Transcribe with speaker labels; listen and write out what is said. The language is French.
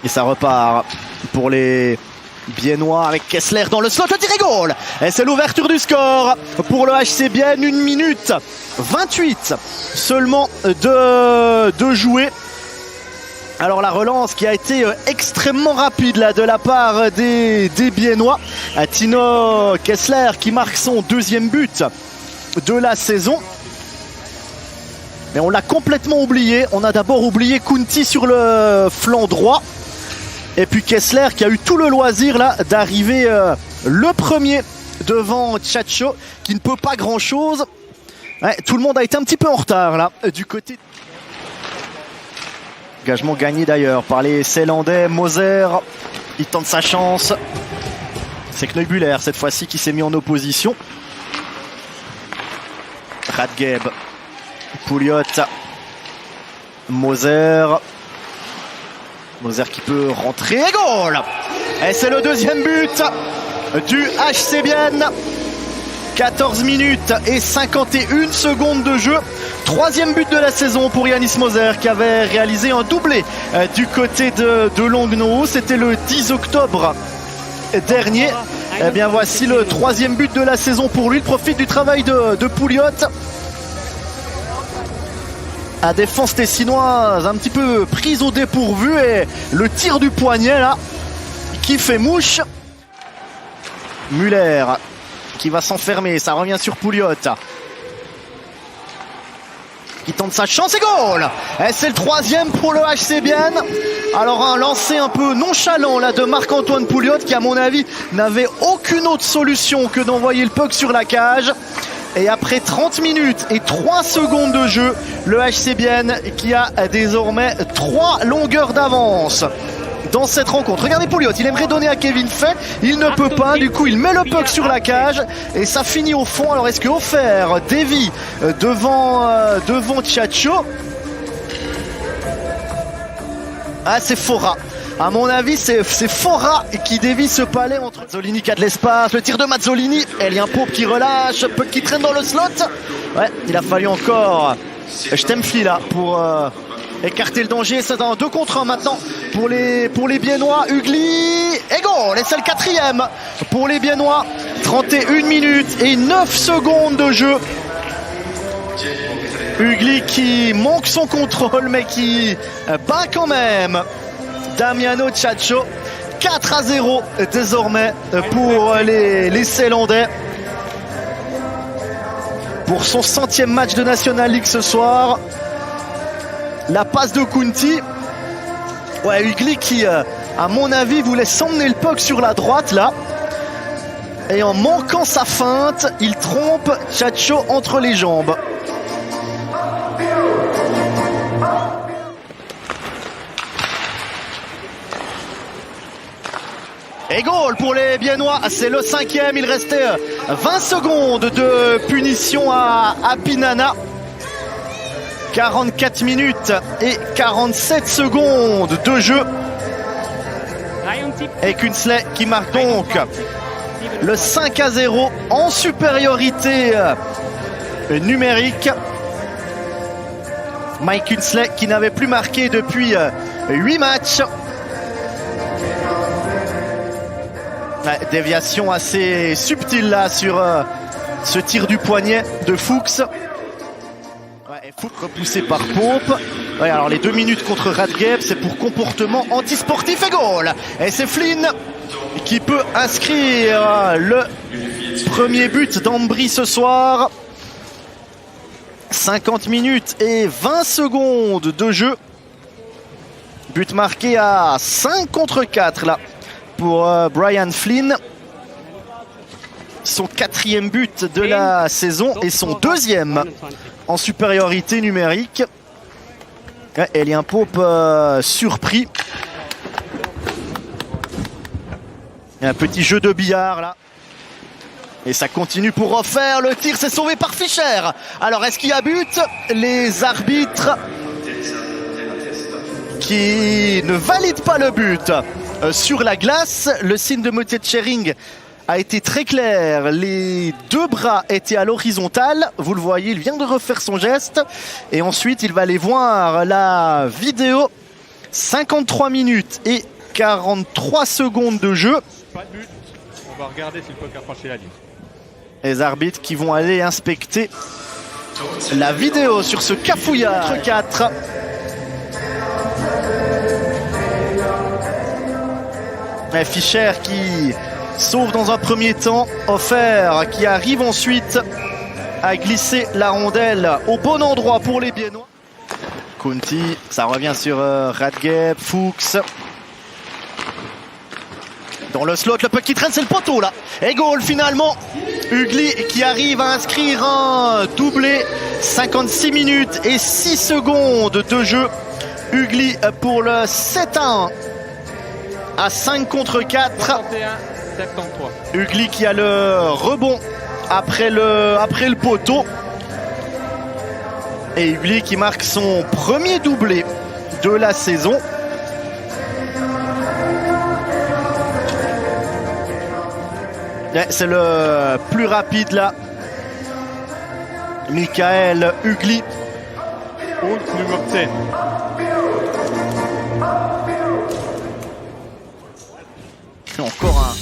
Speaker 1: Et ça repart pour les Biennois avec Kessler dans le slot, le tir et goal. Et c'est l'ouverture du score pour le HC Bienne, 1 minute 28 seulement de jouer. Alors la relance qui a été extrêmement rapide là de la part des Biennois. Tino Kessler qui marque son 2e but de la saison. Mais on l'a complètement oublié. On a d'abord oublié Kunti sur le flanc droit. Et puis Kessler qui a eu tout le loisir là d'arriver le premier devant Tchatcho qui ne peut pas grand chose. Ouais, tout le monde a été un petit peu en retard là du côté. Engagement gagné d'ailleurs par les Ceylandais. Moser, il tente sa chance. C'est Kneubuller cette fois-ci qui s'est mis en opposition. Radgeb, Pouliot, Moser. Moser qui peut rentrer et goal. Et c'est le 2e but du HC Bienne. 14 minutes et 51 secondes de jeu. 3e but de la saison pour Yanis Moser qui avait réalisé un doublé du côté de Longno. C'était le 10 octobre dernier. Et bien voici le 3e but de la saison pour lui. Il profite du travail de Pouliot. La défense tessinoise un petit peu prise au dépourvu et le tir du poignet là qui fait mouche. Muller qui va s'enfermer, ça revient sur Pouliot qui tente sa chance et goal. Et c'est le 3e pour le HC Bienne. Alors un lancer un peu nonchalant là de Marc-Antoine Pouliot qui à mon avis n'avait aucune autre solution que d'envoyer le puck sur la cage. Et après 30 minutes et 3 secondes de jeu, le HC Bienne qui a désormais 3 longueurs d'avance dans cette rencontre. Regardez Pouliot, il aimerait donner à Kevin Fay, il ne peut pas, du coup il met le puck sur la cage et ça finit au fond. Alors est-ce que offert dévie devant Tchatcho? Ah, c'est Fora. À mon avis, c'est Fora qui dévie ce palais entre Mazzolini qui a de l'espace. Le tir de Mazzolini. Elien Pope qui relâche, Puck qui traîne dans le slot. Ouais, il a fallu encore Stempfli là pour écarter le danger. C'est un 2 contre 1 maintenant pour les Biennois. Ugly et goal. Et c'est le 4e pour les Biennois. 31 minutes et 9 secondes de jeu. Ugly qui manque son contrôle mais qui bat quand même Damiano Tchatcho. 4-0 désormais pour les Ceylandais. Pour son 100e match de National League ce soir. La passe de Kunti. Ouais, Ugly qui, à mon avis, voulait s'emmener le puck sur la droite là. Et en manquant sa feinte, il trompe Tchatcho entre les jambes. Et goal pour les Biennois, c'est le 5e, il restait 20 secondes de punition à Pinana. 44 minutes et 47 secondes de jeu. Et Kunsley qui marque donc le 5-0 en supériorité numérique. Mike Kunsley qui n'avait plus marqué depuis 8 matchs. Déviation assez subtile là sur ce tir du poignet de Fuchs. Ouais, Fuchs repoussé par Pope. Ouais, alors les 2 minutes contre Radgeb, c'est pour comportement antisportif et goal. Et c'est Flynn qui peut inscrire le premier but d'Ambry ce soir. 50 minutes et 20 secondes de jeu. But marqué à 5 contre 4 là pour Brian Flynn. Son 4e but de la saison et son 2e en supériorité numérique. Elien Pope surpris. Un petit jeu de billard là. Et ça continue pour refaire. Le tir, c'est sauvé par Fischer. Alors est-ce qu'il y a but? Les arbitres qui ne valident pas le but sur la glace. Le signe de Motier Tchering a été très clair. Les 2 bras étaient à l'horizontale. Vous le voyez, il vient de refaire son geste. Et ensuite, il va aller voir la vidéo 53 minutes et 43 secondes de jeu.
Speaker 2: Pas de but. On va regarder si le puck a franchi la ligne.
Speaker 1: Les arbitres qui vont aller inspecter la vidéo sur ce cafouillard. Contre 4. Fischer qui sauve dans un premier temps. Offert qui arrive ensuite à glisser la rondelle au bon endroit pour les Biennois. Kunti, ça revient sur Radgeb, Fuchs. Dans le slot, le puck qui traîne, c'est le poteau là. Et goal finalement. Ugly qui arrive à inscrire un doublé. 56 minutes et 6 secondes de jeu. Ugly pour le 7-1 à 5 contre 4.
Speaker 2: 61, 73.
Speaker 1: Ugly qui a le rebond après le poteau. Et Ugly qui marque son premier doublé de la saison. C'est le plus rapide là. Michael Ugly.
Speaker 2: Und numéro 10.
Speaker 1: Encore un